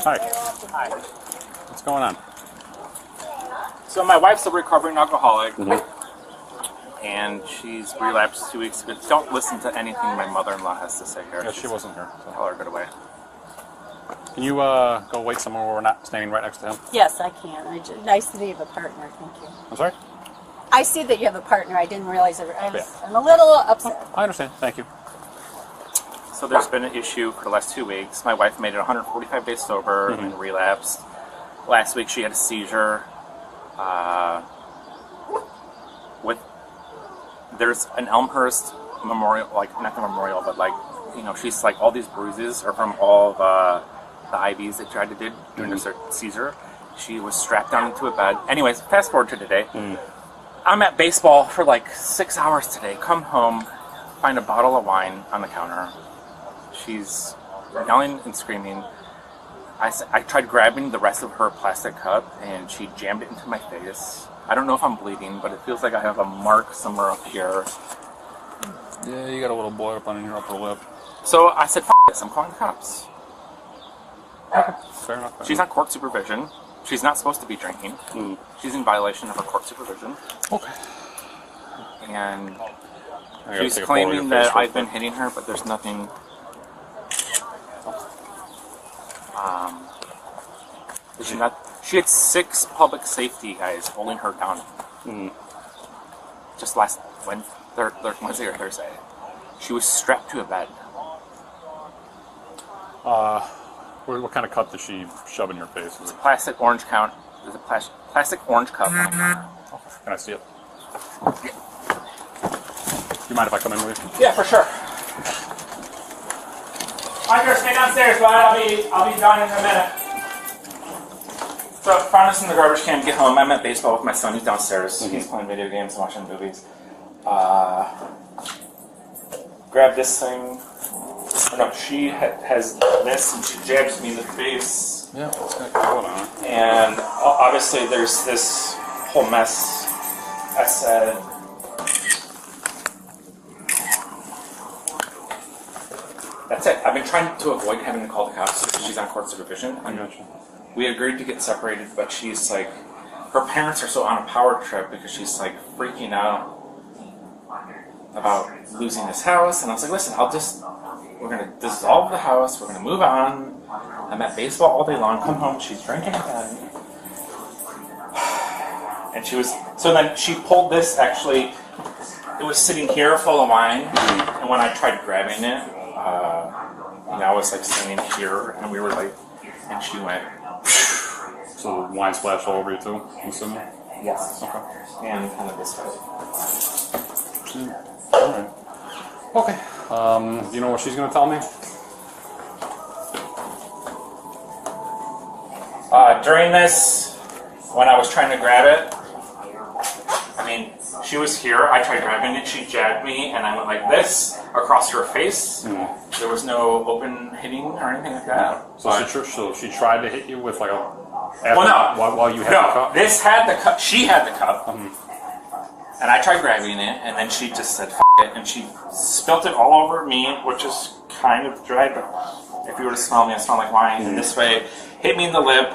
Hi. Hi. What's going on? So my wife's a recovering alcoholic, Mm-hmm. and she's relapsed 2 weeks ago. Don't listen to anything my mother-in-law has to say here. Yeah, she wasn't here. So. Tell her to get away. Can you go wait somewhere where we're not standing right next to him? Yes, I can. Nice that you have a partner. Thank you. I'm sorry? I see that you have a partner. I didn't realize it. Yeah. I'm a little upset. I understand. Thank you. So there's been an issue for the last 2 weeks. My wife made it 145 days sober Mm-hmm. and relapsed. Last week she had a seizure. There's an Elmhurst memorial, like not the memorial, but like, you know, she's like all these bruises are from all the IVs that she tried to do during her seizure. She was strapped down into a bed. Anyways, fast forward to today. I'm at baseball for like 6 hours today. Come home, find a bottle of wine on the counter. She's yelling and screaming. I tried grabbing the rest of her plastic cup, and she jammed it into my face. I don't know if I'm bleeding, but it feels like I have a mark somewhere up here. Yeah, you got a little boy up on your upper lip. So I said, F this, I'm calling the cops. Fair enough. She's on court supervision. She's not supposed to be drinking. She's in violation of her court supervision. Okay. And I gotta she's take a photo of your claiming face that real I've been quick. hitting her, but there's nothing. She's not. She had 6 public safety guys holding her down. Just last Wednesday or Thursday. She was strapped to a bed. What kind of cup did she shove in your face? It's a plastic orange count. There's a plastic orange cup. Okay. Can I see it? You mind if I come in with you? Yeah, for sure. Hunter, stay downstairs, bud. I'll be done in a minute. So found this in the garbage can. Get home. I'm at baseball with my son. He's downstairs. He's playing video games and watching movies. Grab this thing. Oh, no, she has this, and she jabs me in the face. Yeah, what's going on? And obviously, there's this whole mess. I said, that's it. I've been trying to avoid having to call the cops because she's on court supervision. I got you. We agreed to get separated, but she's like, her parents are so on a power trip because she's like freaking out about losing this house. And I was like, listen, we're going to dissolve the house. We're going to move on. I'm at baseball all day long. Come home. She's drinking again. And so then she pulled this, actually, it was sitting here full of wine. And when I tried grabbing it, I was like standing here, and we were like, and she went. So the wine splashed all over you too, I'm assuming? Yes. Okay. And kind of this way. Alright. Okay. Do you know what she's going to tell me? During this, when I was trying to grab it, I mean, she was here, I tried grabbing it, she jabbed me, and I went like this across her face. There was no open hitting or anything like that. So she tried to hit you with like a... Well, no. While you had the cup? This had the cup, she had the cup, and I tried grabbing it, and then she just said, F it, and she spilt it all over me, which is kind of dry, but if you were to smell me, I smell like wine, and this way, hit me in the lip,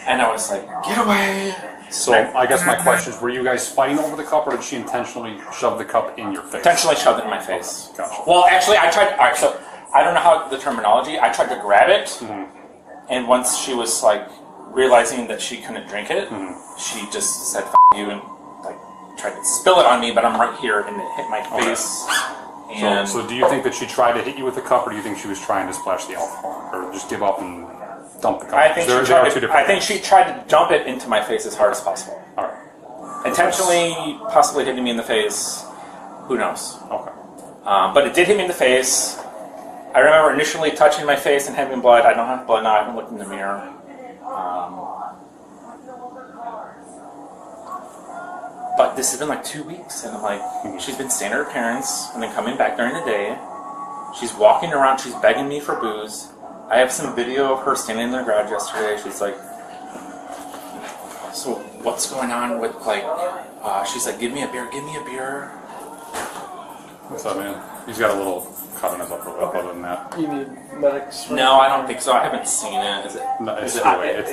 and I was like, get away. So I guess my question is, were you guys fighting over the cup, or did she intentionally shove the cup in your face? Intentionally shoved it in my face. Okay, gotcha. Well, actually, I tried, alright, so I don't know how the terminology, I tried to grab it, and once she was like, realizing that she couldn't drink it, she just said, F you, and like tried to spill it on me, but I'm right here, and it hit my face. And So do you think that she tried to hit you with the cup, or do you think she was trying to splash the alcohol, or just give up and dump the cup? I think, I think she tried to dump it into my face as hard as possible. All right. Intentionally, possibly hitting me in the face. Who knows? Okay. But it did hit me in the face. I remember initially touching my face and having blood. I don't have blood now. I haven't looked in the mirror. But this has been like 2 weeks, and I'm like, she's been staying at her parents, and then coming back during the day. She's walking around. She's begging me for booze. I have some video of her standing in the garage yesterday. She's like, so what's going on with like, she's like, give me a beer. What's up, man? He's got a little cut on his upper lip. Other than that, You need medics. No, I don't think so. I haven't seen it. Is it? no, it's is it- anyway,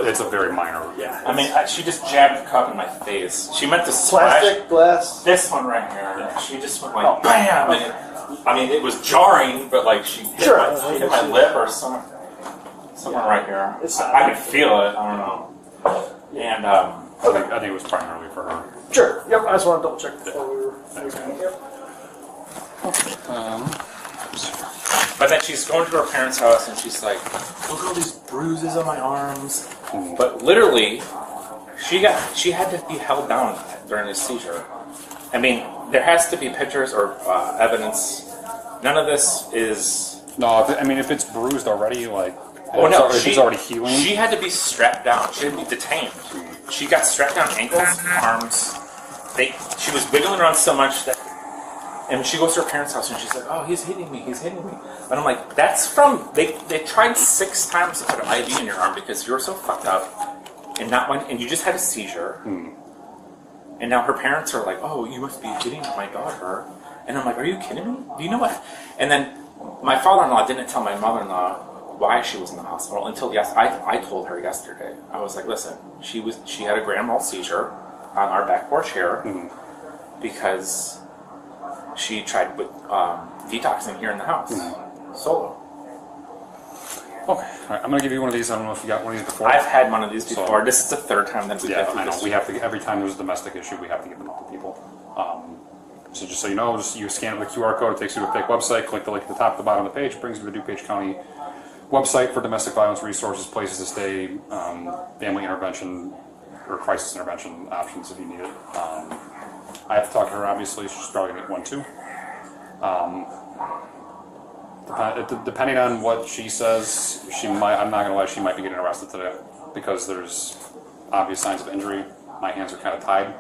it's a very minor. Yeah. I mean, she just jabbed the cup in my face. She meant to splash Plastic, glass. this one right here. She just went like bam. And it was jarring, but like she hit, Sure. she hit my lip or somewhere right here. It's I could feel it. I don't know. And I think it was primarily for her. Sure. Yep. I just want to double check before we were. Yep. but then she's going to her parents' house and she's like, look at all these bruises on my arms. But literally, she had to be held down during this seizure. I mean, there has to be pictures or evidence. None of this is. No, if it's bruised already, like, Oh no, she's already healing. She had to be strapped down. She had to be detained. She got strapped down ankles, arms. She was wiggling around so much that. And she goes to her parents' house and she's like, "Oh, he's hitting me. He's hitting me." And I'm like, "That's from they tried 6 times to put an IV in your arm because you were so fucked up, and you just had a seizure." And now her parents are like, "Oh, you must be hitting my daughter." And I'm like, "Are you kidding me? Do you know what?" And then my father-in-law didn't tell my mother-in-law why she was in the hospital until I told her yesterday. I was like, "Listen, she had a grand mal seizure on our back porch here because she tried with detoxing here in the house solo." Okay, all right, I'm gonna give you one of these. I don't know if you got one of these before. I've had one of these before. This is the 3rd time that we Yeah, get I know. this. We have to every time there's a domestic issue, we have to give them out to people. So just so you know, you scan the QR code, it takes you to a fake website. Click the link at the top, at the bottom of the page, it brings you to the DuPage County website for domestic violence resources, places to stay, family intervention or crisis intervention options if you need it. I have to talk to her. Obviously, she's probably gonna get one too. Depending on what she says, she might. I'm not gonna lie, she might be getting arrested today because there's obvious signs of injury. My hands are kind of tied.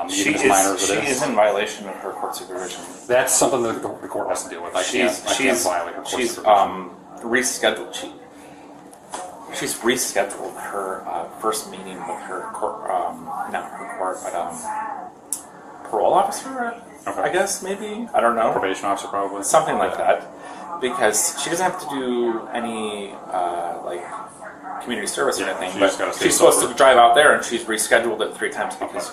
She even as minor as is it is. in violation of her court supervision. That's something that the court has to deal with. I can't violate her court She's supervision. rescheduled. She's rescheduled her first meeting with her court, not her court, but parole officer. Okay. I guess maybe I don't know. Probation officer, probably. Something like that, because she doesn't have to do any like community service or anything. she But just gotta stay she's supposed sober. to drive out there, and she's rescheduled it 3 times because.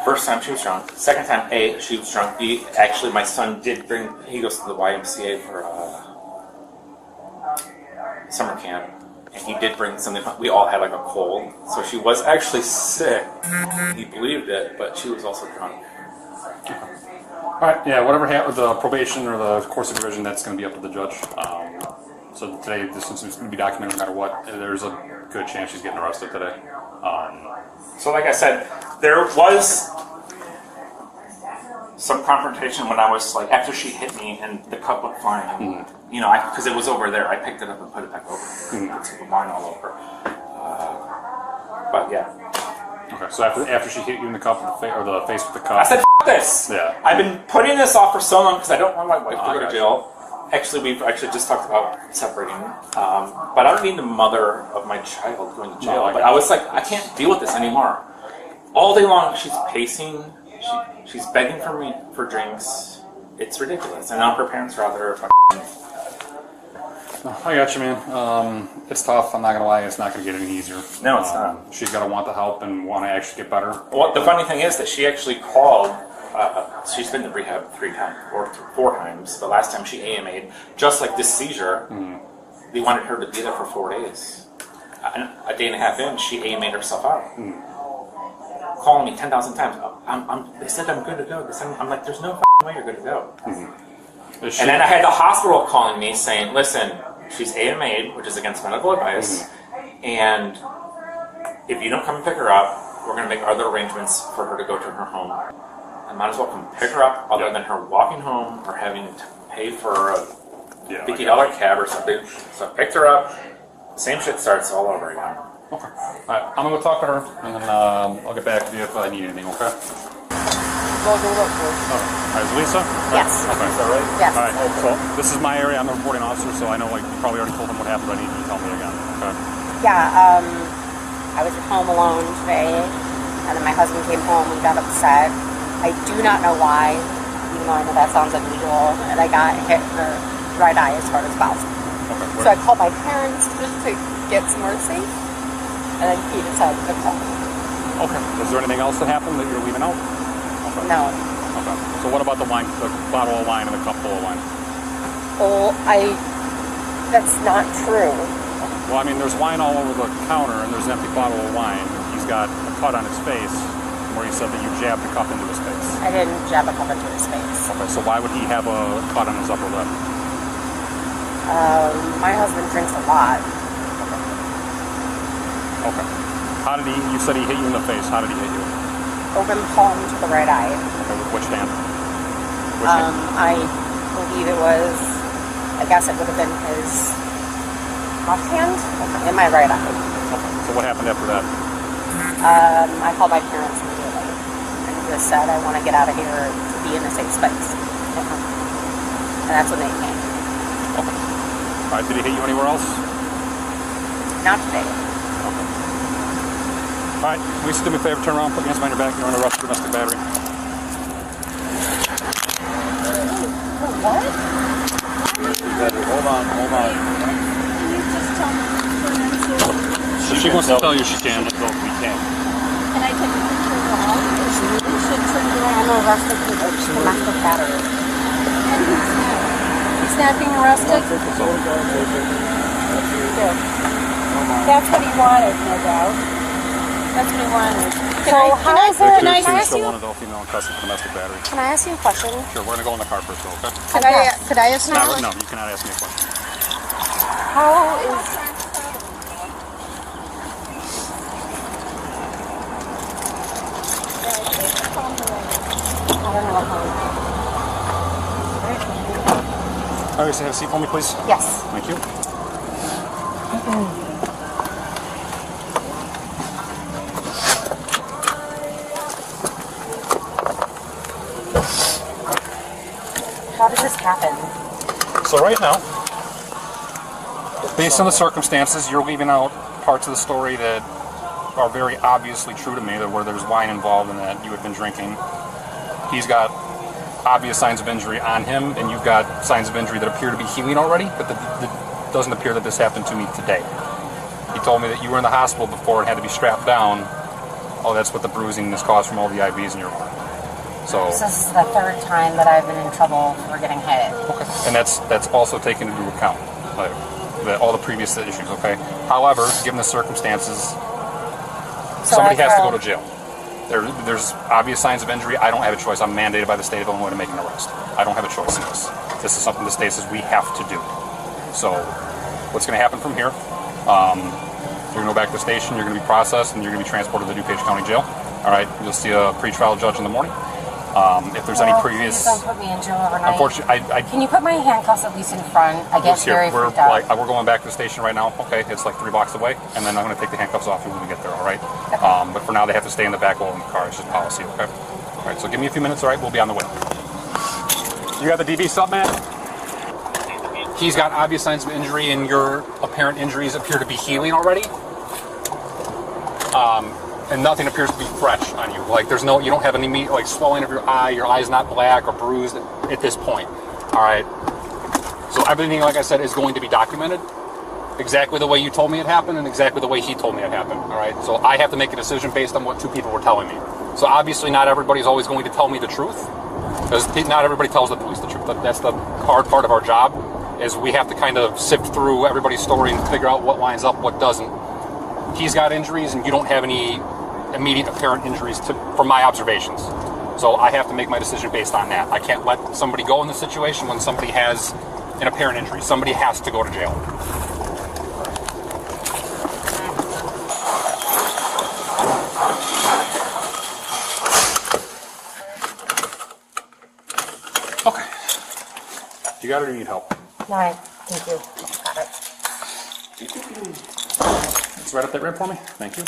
First time she was drunk. Second time, A, she was drunk. B, actually, my son did bring. He goes to the YMCA for summer camp, and he did bring something. We all had like a cold, so she was actually sick. He believed it, but she was also drunk. All right, yeah, whatever happened with the probation or the court supervision, that's going to be up to the judge. So today, this is going to be documented no matter what. There's a good chance she's getting arrested today. So, like I said, there was some confrontation when I was like, after she hit me and the cup went flying. You know, because it was over there, I picked it up and put it back over. It's like wine all over. But yeah. Okay, so after she hit you in the cup with the face with the cup. I said, F this! Yeah. I've been putting this off for so long because I don't want my wife to go to gotcha. jail. Actually, we've actually just talked about separating. But I don't mean the mother of my child going to jail. No, but I was like, I can't deal with this anymore. All day long, she's pacing. She's begging for me for drinks. It's ridiculous. And now her parents are out there. I got you, man. It's tough. I'm not gonna lie. It's not gonna get any easier. No, it's not. She's gotta want the help and want to actually get better. Well, the funny thing is that she actually called. She's been to rehab 3 times or 4 times. The last time she AMA'd, just like this seizure, they wanted her to be there for 4 days. A day and a half in, she AMA'd herself out. Calling me 10,000 times. They said I'm good to go. I'm like, there's no f***ing way you're good to go. And then I had the hospital calling me saying, listen, she's AMA'd, which is against medical advice, and if you don't come and pick her up, we're going to make other arrangements for her to go to her home. I might as well come pick her up other than her walking home or having to pay for a $50 cab or something. So I picked her up. Same shit starts all over again. Okay. All right, I'm gonna go talk to her, and then I'll get back to you if I need anything. Okay. All All right, is Lisa? Yes. Okay. Is that right? Yes. All right. So this is my area. I'm the reporting officer, so I know like you probably already told them what happened. But I need you to tell me again. Okay. Yeah, I was at home alone today, and then my husband came home and got upset. I do not know why. He no, I know that sounds unusual, and I got hit in the right eye as hard as possible. Okay. So I called my parents just to get some mercy, and then he decided to call me. Okay. Is there anything else that happened that you're leaving out? Okay. No. Okay. So what about the wine, the bottle of wine and the cup full of wine? Oh, that's not true. Well, I mean, there's wine all over the counter, and there's an empty bottle of wine. He's got a cut on his face, where he said that you jabbed the cup into his face. I didn't jab a cup into his face. Okay, so why would he have a cut on his upper lip? My husband drinks a lot. Okay. How did he, you said he hit you in the face. How did he hit you? Open palm to the right eye. Okay, with which hand? Which hand? I believe it was, I guess it would have been his left hand in my right eye. Okay, so what happened after that? I called my parents immediately and just said, I want to get out of here to be in a safe space. And that's when they came. Okay. All right, did he hit you anywhere else? Not today. Okay. All right, Lisa, do me a favor, turn around, put your hands behind your back. You're under arrest for domestic battery. What? Hold on. Can you just tell me her name too? If she wants to tell you, she can. We can. Can I take a picture of the wall? You should turn around and arrest the domestic battery. And who's that? He's not being arrested? That's what he wanted, no doubt. That's what he wanted. So how is there can I Accused ask still you? one adult female in custody for domestic battery. Can I ask you a question? Sure, we're gonna go in the car first, though, okay? Could I ask No, now? no, you cannot ask me a question. How is I don't know how. All right, so have a seat for me, please. Yes. Thank you. How did this happen? So right now, based on the circumstances, you're leaving out parts of the story that are very obviously true to me, that where there's wine involved and that you had been drinking. He's got obvious signs of injury on him, and you've got signs of injury that appear to be healing already, but it doesn't appear that this happened to me today. He told me that you were in the hospital before and had to be strapped down. Oh, that's what the bruising is caused from all the IVs in your arm. So, This is the third time that I've been in trouble for getting hit. okay. And that's also taken into account, like all the previous issues, okay? However, given the circumstances, somebody has to go to jail. There's obvious signs of injury. I don't have a choice. I'm mandated by the state of Illinois to make an arrest. I don't have a choice in this. This is something the state says we have to do. So what's going to happen from here? You're going to go back to the station. You're going to be processed, and you're going to be transported to the DuPage County Jail. All right. You'll see a pretrial judge in the morning. If there's any previous, Please don't put me in jail overnight. unfortunately, Can you put my handcuffs at least in front? I get very we're freaked out. we're going back to the station right now. Okay, it's like 3 blocks away, and then I'm going to take the handcuffs off you when we get there. All right. But for now, they have to stay in the back while in the car. It's just policy. Okay. All right. So give me a few minutes. All right. We'll be on the way. You got the DV sub, man? He's got obvious signs of injury, and your apparent injuries appear to be healing already. And nothing appears to be fresh on you. Like you don't have any swelling of your eye's not black or bruised at this point. All right. So everything, like I said, is going to be documented exactly the way you told me it happened and exactly the way he told me it happened. All right. So I have to make a decision based on what 2 people were telling me. So obviously not everybody's always going to tell me the truth, because not everybody tells the police the truth. That's the hard part of our job, is we have to kind of sift through everybody's story and figure out what lines up, what doesn't. He's got injuries, and you don't have any immediate apparent injuries from my observations. So I have to make my decision based on that. I can't let somebody go in the situation when somebody has an apparent injury. Somebody has to go to jail. Okay. You got it or you need help? No, thank you. Got it. It's right up that ramp for me. Thank you.